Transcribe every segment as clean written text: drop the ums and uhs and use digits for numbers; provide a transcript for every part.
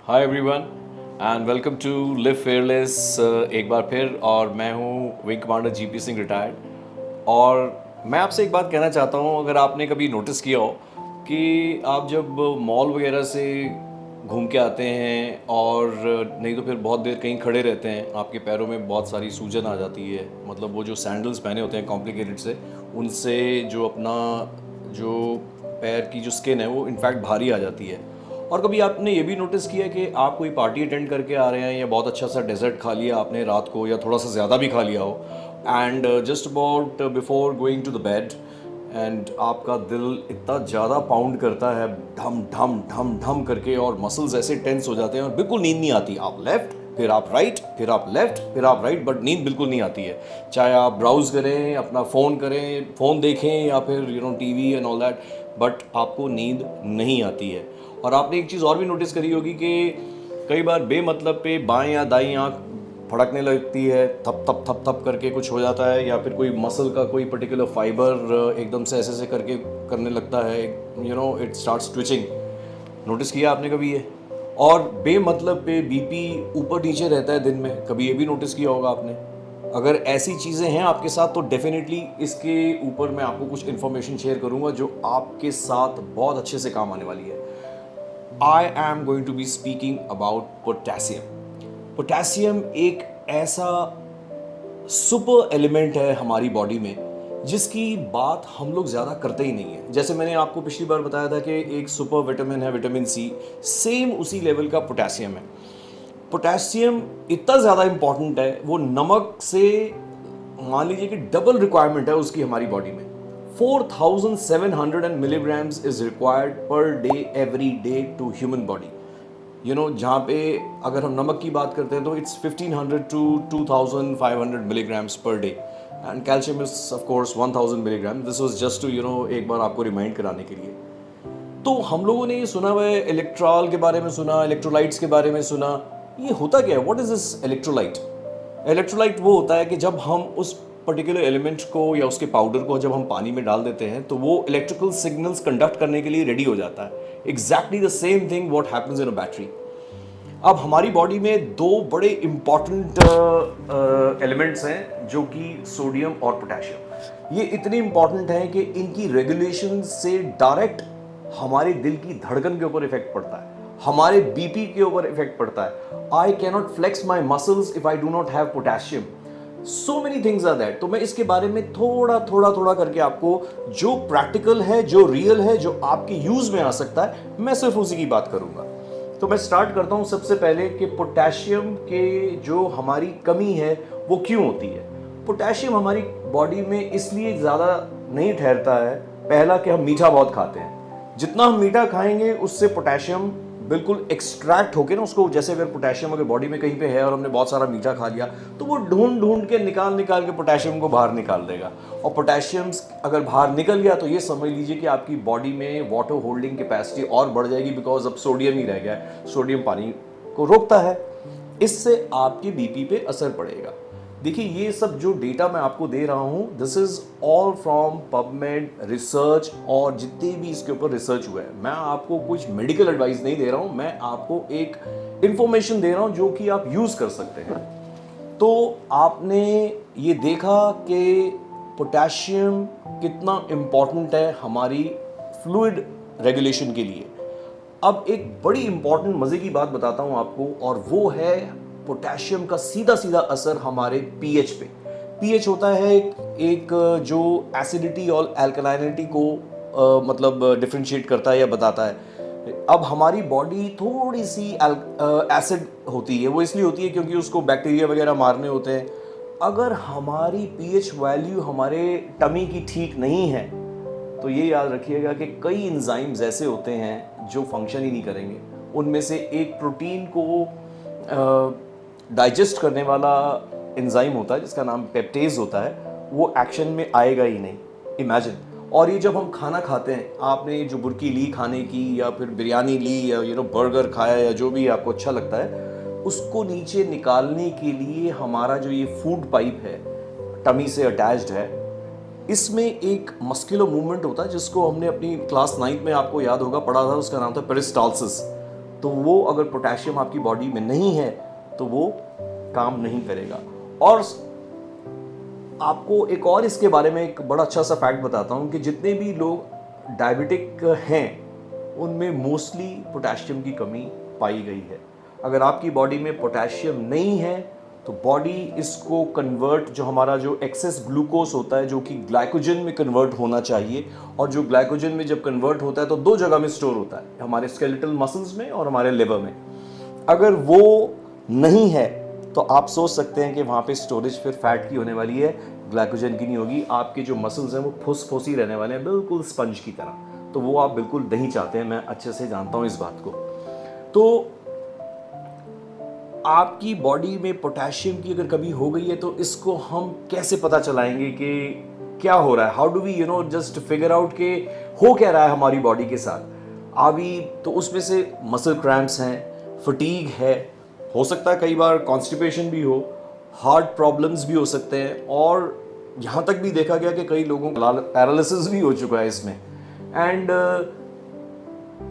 Hi everyone and welcome to live fearless एक बार फिर। और मैं हूँ wing commander GP Singh retired. और मैं आपसे एक बात कहना चाहता हूँ, अगर आपने कभी नोटिस किया हो कि आप जब मॉल वगैरह से घूम के आते हैं और नहीं तो फिर बहुत देर कहीं खड़े रहते हैं, आपके पैरों में बहुत सारी सूजन आ जाती है। मतलब वो जो सैंडल्स पहने होते हैं कॉम्प्लिकेटेड से, उनसे जो अपना जो पैर की जो स्किन है वो इनफैक्ट भारी आ जाती है। और कभी आपने ये भी नोटिस किया कि आप कोई पार्टी अटेंड करके आ रहे हैं या बहुत अच्छा सा डेजर्ट खा लिया आपने रात को, या थोड़ा सा ज़्यादा भी खा लिया हो, and just about before going to the bed, and आपका दिल इतना ज़्यादा पाउंड करता है, ढम ढम ढम ढम करके, और मसल्स ऐसे टेंस हो जाते हैं और बिल्कुल नींद नहीं आती। आप लेफ्ट, फिर आप राइट, फिर आप लेफ्ट, फिर आप राइट, बट नींद बिल्कुल नहीं आती है। चाहे आप ब्राउज करें, अपना फ़ोन करें, फ़ोन देखें, या फिर TV and all that, but आपको नींद नहीं आती है। और आपने एक चीज़ और भी नोटिस करी होगी कि कई बार बेमतलब पे बाएं या दाईं आंख फड़कने लगती है, थप थप थप थप करके कुछ हो जाता है, या फिर कोई मसल का कोई पर्टिकुलर फाइबर एकदम से ऐसे ऐसे करके करने लगता है, इट स्टार्ट्स ट्विचिंग। नोटिस किया आपने कभी ये? और बेमतलब पे बीपी ऊपर नीचे रहता है दिन में, कभी ये भी नोटिस किया होगा आपने? अगर ऐसी चीज़ें हैं आपके साथ तो डेफिनेटली इसके ऊपर मैं आपको कुछ इन्फॉर्मेशन शेयर करूंगा जो आपके साथ बहुत अच्छे से काम आने वाली है। I am going to be speaking about potassium. Potassium एक ऐसा सुपर एलिमेंट है हमारी बॉडी में जिसकी बात हम लोग ज़्यादा करते ही नहीं है। जैसे मैंने आपको पिछली बार बताया था कि एक सुपर विटामिन है विटामिन सी, सेम उसी लेवल का पोटेशियम है। पोटेशियम इतना ज़्यादा इंपॉर्टेंट है, वो नमक से मान लीजिए कि डबल रिक्वायरमेंट है उसकी हमारी बॉडी में। 4700 milligrams is required per day every day to human body. जहाँ पे अगर हम नमक की बात करते हैं तो it's 1500 to 2500 milligrams per day, and calcium is of course 1000 milligram. This was just to एक बार आपको रिमाइंड कराने के लिए। तो हम लोगों ने ये सुना हुआ है, इलेक्ट्रॉल के बारे में सुना, इलेक्ट्रोलाइट्स के बारे में सुना। ये होता क्या है? What is this electrolyte? Electrolyte वो होता है कि जब हम उस पर्टिकुलर एलिमेंट को या उसके पाउडर को जब हम पानी में डाल देते हैं तो वो इलेक्ट्रिकल सिग्नल्स कंडक्ट करने के लिए रेडी हो जाता है। Exactly the same thing what happens in a battery. अब हमारी बॉडी में दो बड़े इंपॉर्टेंट एलिमेंट्स हैं जो कि सोडियम और पोटेशियम। ये इतने इंपॉर्टेंट हैं कि इनकी रेगुलेशन से डायरेक्ट हमारे दिल की धड़कन के ऊपर इफेक्ट पड़ता है, हमारे बीपी के ऊपर इफेक्ट पड़ता है। I cannot flex my muscles if I do not have potassium. So many things are that. तो मैं इसके बारे में थोड़ा थोड़ा थोड़ा करके आपको जो प्रैक्टिकल है, जो रियल है, जो आपके यूज में आ सकता है, मैं सिर्फ उसी की बात करूंगा। तो मैं स्टार्ट करता हूं सबसे पहले कि पोटेशियम के जो हमारी कमी है वो क्यों होती है। पोटेशियम हमारी बॉडी में इसलिए ज़्यादा नहीं ठहरता है, पहला कि हम मीठा बहुत खाते हैं। जितना हम मीठा खाएंगे उससे पोटेशियम बिल्कुल एक्सट्रैक्ट होके ना, उसको जैसे अगर पोटेशियम अगर बॉडी में कहीं पे है और हमने बहुत सारा मीठा खा लिया तो वो ढूंढ ढूंढ के निकाल निकाल के पोटेशियम को बाहर निकाल देगा। और पोटेशियम अगर बाहर निकल गया तो ये समझ लीजिए कि आपकी बॉडी में वाटर होल्डिंग कैपेसिटी और बढ़ जाएगी, बिकॉज अब सोडियम ही रह गया है। सोडियम पानी को रोकता है, इससे आपके बीपी पे असर पड़ेगा। देखिए, ये सब जो डेटा मैं आपको दे रहा हूँ, this is all from PubMed research, और जितने भी इसके ऊपर रिसर्च हुआ है। मैं आपको कुछ मेडिकल एडवाइस नहीं दे रहा हूँ, मैं आपको एक इंफॉर्मेशन दे रहा हूँ जो कि आप यूज कर सकते हैं। तो आपने ये देखा कि पोटेशियम कितना इंपॉर्टेंट है हमारी फ्लूइड रेगुलेशन के लिए। अब एक बड़ी इंपॉर्टेंट मजे की बात बताता हूं आपको, और वो है पोटेशियम का सीधा सीधा असर हमारे पीएच पे। पीएच होता है एक जो एसिडिटी और एल्कलाइनिटी को मतलब डिफरेंशिएट करता है या बताता है। अब हमारी बॉडी थोड़ी सी एसिड होती है, वो इसलिए होती है क्योंकि उसको बैक्टीरिया वगैरह मारने होते हैं। अगर हमारी पीएच वैल्यू हमारे टमी की ठीक नहीं है तो ये याद रखिएगा कि कई एंजाइम्स ऐसे होते हैं जो फंक्शन ही नहीं करेंगे। उनमें से एक प्रोटीन को डाइजेस्ट करने वाला एंजाइम होता है जिसका नाम पेप्टेज होता है, वो एक्शन में आएगा ही नहीं। इमेजिन। और ये जब हम खाना खाते हैं, आपने जो बुर्की ली खाने की, या फिर बिरयानी ली, या बर्गर खाया, या जो भी आपको अच्छा लगता है, उसको नीचे निकालने के लिए हमारा जो ये फूड पाइप है टमी से अटैच्ड है, इसमें एक मस्कुलर मूवमेंट होता है जिसको हमने अपनी क्लास 9th में आपको याद होगा पढ़ा था, उसका नाम था पेरिस्टाल्सिस। तो वो अगर पोटेशियम आपकी बॉडी में नहीं है तो वो काम नहीं करेगा। और आपको एक और इसके बारे में एक बड़ा अच्छा सा फैक्ट बताता हूँ कि जितने भी लोग डायबिटिक हैं उनमें मोस्टली पोटेशियम की कमी पाई गई है। अगर आपकी बॉडी में पोटेशियम नहीं है तो बॉडी इसको कन्वर्ट, जो हमारा जो एक्सेस ग्लूकोज होता है जो कि ग्लाइकोजन में कन्वर्ट होना चाहिए, और जो ग्लाइकोजन में जब कन्वर्ट होता है तो दो जगह में स्टोर होता है, हमारे स्केलेटल मसल्स में और हमारे लिवर में। अगर वो नहीं है तो आप सोच सकते हैं कि वहाँ पे स्टोरेज फिर फैट की होने वाली है, ग्लाइकोजन की नहीं होगी। आपके जो मसल्स हैं वो फुस-फुसी रहने वाले हैं, बिल्कुल स्पंज की तरह। तो वो आप बिल्कुल नहीं चाहते हैं, मैं अच्छे से जानता हूँ इस बात को। तो आपकी बॉडी में पोटेशियम की अगर कमी हो गई है तो इसको हम कैसे पता चलाएंगे कि क्या हो रहा है? How do we just figure out के हो क्या रहा है हमारी बॉडी के साथ? अभी तो उसमें से मसल क्रैम्प्स हैं, फटीग है, हो सकता है कई बार कॉन्स्टिपेशन भी हो, हार्ट प्रॉब्लम्स भी हो सकते हैं, और यहाँ तक भी देखा गया कि कई लोगों को पैरालिसिस भी हो चुका है इसमें। एंड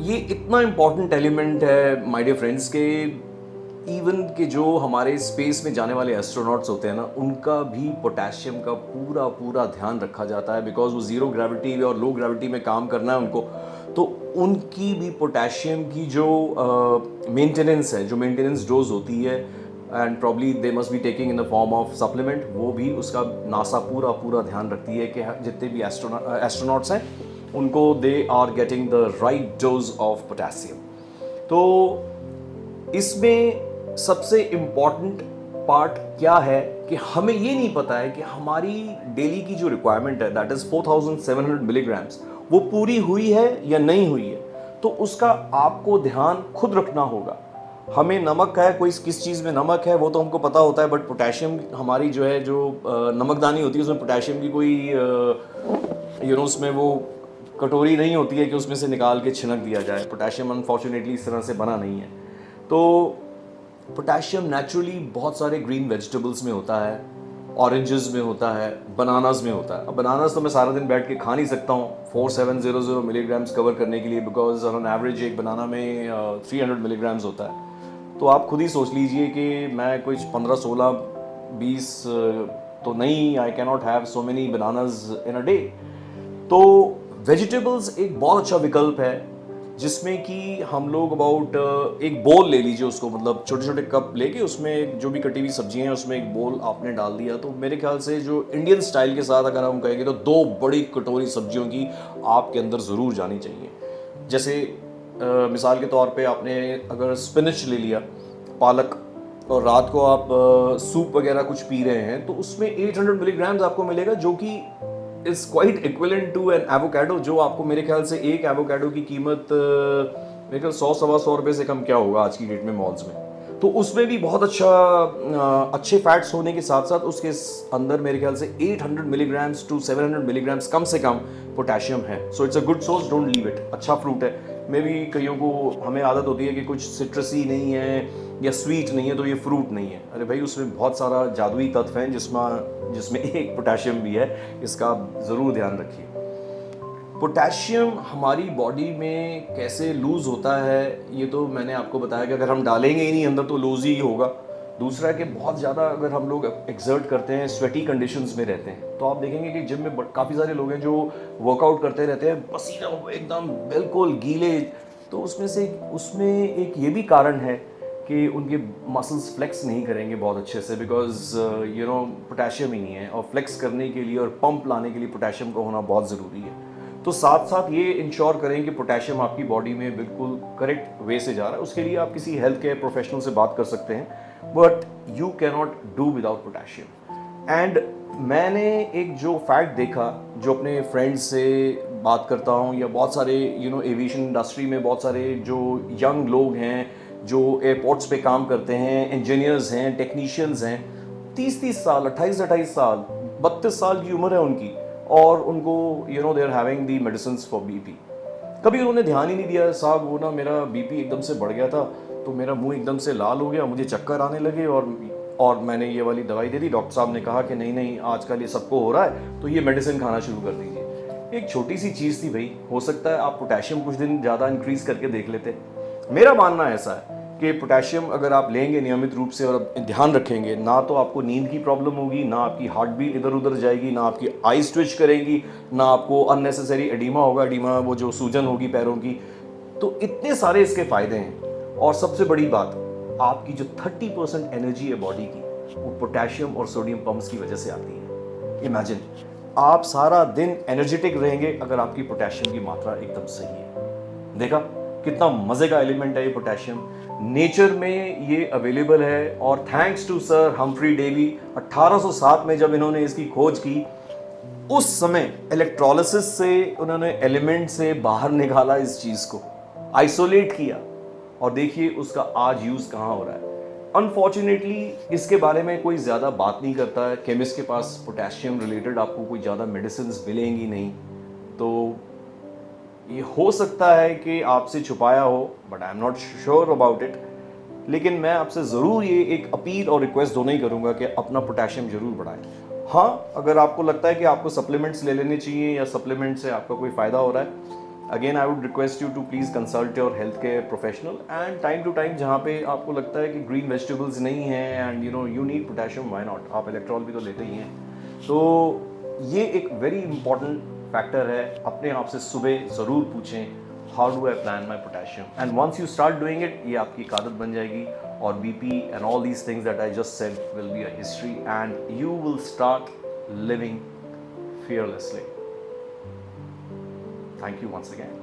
ये इतना इम्पॉर्टेंट एलिमेंट है माय डियर फ्रेंड्स के इवन कि जो हमारे स्पेस में जाने वाले एस्ट्रोनॉट्स होते हैं ना, उनका भी पोटेशियम का पूरा पूरा ध्यान रखा जाता है, बिकॉज वो ज़ीरो ग्रेविटी और लो ग्रेविटी में काम करना है उनको। तो उनकी भी पोटेशियम की जो मेंटेनेंस है, जो मेंटेनेंस डोज होती है, and probably they must be taking in the form of supplement, वो भी उसका नासा पूरा पूरा ध्यान रखती है कि जितने भी एस्ट्रोनॉट्स हैं उनको they are getting the right dose of potassium. तो इसमें सबसे इम्पॉर्टेंट पार्ट क्या है कि हमें ये नहीं पता है कि हमारी डेली की जो रिक्वायरमेंट है, दैट इज 4700 मिलीग्राम्स, वो पूरी हुई है या नहीं हुई है। तो उसका आपको ध्यान खुद रखना होगा। हमें नमक है, कोई किस चीज़ में नमक है वो तो हमको पता होता है, बट पोटेशियम हमारी जो है, जो नमकदानी होती है उसमें पोटेशियम की कोई उसमें वो कटोरी नहीं होती है कि उसमें से निकाल के छिनक दिया जाए। पोटेशियम अनफॉर्चुनेटली इस तरह से बना नहीं है। तो पोटेशियम नेचुरली बहुत सारे ग्रीन वेजिटेबल्स में होता है, ऑरेंजेस में होता है, बनानास में होता है। अब बनानास तो मैं सारा दिन बैठ के खा नहीं सकता हूँ 4700 मिलीग्राम्स कवर करने के लिए, बिकॉज ऑन एवरेज एक बनाना में 300 मिलीग्राम्स होता है। तो आप खुद ही सोच लीजिए कि मैं कुछ 15, 16, 20 तो नहीं, I can not have so many bananas in a day. तो वेजिटेबल्स एक बहुत अच्छा विकल्प है जिसमें कि हम लोग अबाउट एक बोल ले लीजिए उसको, मतलब छोटे छोटे कप लेके उसमें जो भी कटी हुई सब्जियां हैं उसमें एक बोल आपने डाल दिया, तो मेरे ख्याल से जो इंडियन स्टाइल के साथ अगर हम कहेंगे तो 2 बड़ी कटोरी सब्जियों की आपके अंदर ज़रूर जानी चाहिए। जैसे मिसाल के तौर पे आपने अगर स्पिनच ले लिया, पालक, और रात को आप सूप वगैरह कुछ पी रहे हैं तो उसमें 800 मिलीग्राम्स आपको मिलेगा, जो कि is quite equivalent to an avocado, जो आपको मेरे ख्याल से एक एवोकाडो की कीमत मेरे ख्याल 100-125 रुपये से कम क्या होगा आज की डेट में मॉल्स में। तो उसमें भी बहुत अच्छे फैट्स होने के साथ साथ उसके अंदर मेरे ख्याल से 800 मिलीग्राम्स टू 700 मिलीग्राम्स कम से कम पोटेशियम है। So it's a good source, don't leave it. अच्छा फ्रूट है। मे भी कईयों को हमें आदत होती है कि कुछ सिट्रसी नहीं है या स्वीट नहीं है तो ये फ्रूट नहीं है। अरे भाई, उसमें बहुत सारा जादुई तत्व हैं जिसमें एक पोटेशियम भी है, इसका आप ज़रूर ध्यान रखिए। पोटेशियम हमारी बॉडी में कैसे लूज़ होता है ये तो मैंने आपको बताया कि अगर हम डालेंगे ही नहीं अंदर तो लूज़ ही होगा। दूसरा है कि बहुत ज़्यादा अगर हम लोग एक्सर्ट करते हैं, स्वेटी कंडीशंस में रहते हैं, तो आप देखेंगे कि जिम में काफ़ी सारे लोग हैं जो वर्कआउट करते रहते हैं, पसीना एकदम बिल्कुल गीले। तो उसमें एक ये भी कारण है कि उनके मसल्स फ्लेक्स नहीं करेंगे बहुत अच्छे से, बिकॉज पोटेशियम ही नहीं है, और फ्लेक्स करने के लिए और पंप लाने के लिए पोटेशियम का होना बहुत ज़रूरी है। तो साथ साथ ये इंश्योर करें कि पोटेशियम आपकी बॉडी में बिल्कुल करेक्ट वे से जा रहा है। उसके लिए आप किसी हेल्थ केयर प्रोफेशनल से बात कर सकते हैं, but you can not do without potassium. And मैंने एक जो फैक्ट देखा, जो अपने फ्रेंड्स से बात करता हूँ या बहुत सारे एविएशन इंडस्ट्री में बहुत सारे जो यंग लोग हैं जो एयरपोर्ट्स पे काम करते हैं, इंजीनियर्स हैं, टेक्नीशियंस हैं, 30-30 साल, 28-28 साल, 32 साल की उम्र है उनकी, और उनको they are having the medicine for BP. कभी उन्होंने ध्यान ही नहीं दिया, साहब वो ना मेरा बीपी एकदम से बढ़ गया था तो मेरा मुंह एकदम से लाल हो गया, मुझे चक्कर आने लगे, और मैंने ये वाली दवाई दे दी। डॉक्टर साहब ने कहा कि नहीं आजकल ये सबको हो रहा है तो ये मेडिसिन खाना शुरू कर दीजिए। एक छोटी सी चीज़ थी भाई, हो सकता है आप पोटेशियम कुछ दिन ज़्यादा इंक्रीज़ करके देख लेते, मेरा मानना ऐसा है कि पोटेशियम अगर आप लेंगे नियमित रूप से और ध्यान रखेंगे, ना तो आपको नींद की प्रॉब्लम होगी, ना आपकी हार्ट बीट इधर उधर जाएगी, ना आपकी आईज ट्विच करेंगी, ना आपको अननेसेसरी एडिमा होगा, एडिमा वो जो सूजन होगी पैरों की। तो इतने सारे इसके फायदे हैं। और सबसे बड़ी बात, आपकी जो 30% एनर्जी है बॉडी की, वो पोटेशियम और सोडियम पंप्स की वजह से आती है। इमेजिन, आप सारा दिन एनर्जेटिक रहेंगे अगर आपकी पोटेशियम की मात्रा एकदम सही है। देखा कितना मजे का एलिमेंट है ये पोटेशियम। नेचर में ये अवेलेबल है और thanks to sir Humphry Davy, 1807 में जब इन्होंने इसकी खोज की, उस समय इलेक्ट्रोलिसिस से उन्होंने एलिमेंट से बाहर निकाला, इस चीज को आइसोलेट किया, और देखिए उसका आज यूज कहाँ हो रहा है। अनफॉर्चुनेटली इसके बारे में कोई ज़्यादा बात नहीं करता है। केमिस्ट के पास पोटेशियम रिलेटेड आपको कोई ज़्यादा मेडिसिन मिलेंगी नहीं, तो ये हो सकता है कि आपसे छुपाया हो, but I am not sure about it. लेकिन मैं आपसे ज़रूर ये एक अपील और रिक्वेस्ट दोनों ही करूँगा कि अपना पोटेशियम ज़रूर बढ़ाएं। हाँ, अगर आपको लगता है कि आपको सप्लीमेंट्स ले लेने चाहिए या सप्लीमेंट से आपका कोई फ़ायदा हो रहा है, again I would request you to please consult your health care professional, and time to time जहाँ पे आपको लगता है कि ग्रीन वेजिटेबल्स नहीं हैं and you need potassium, why not, आप इलेक्ट्रॉल भी तो लेते ही हैं। तो ये एक वेरी इंपॉर्टेंट फैक्टर है। अपने आप से सुबह ज़रूर पूछें, how do I plan my potassium, and once you start doing it, ये आपकी एक आदत बन जाएगी, और BP and all these things that I just said will be a history, and you will start living fearlessly. Thank you once again.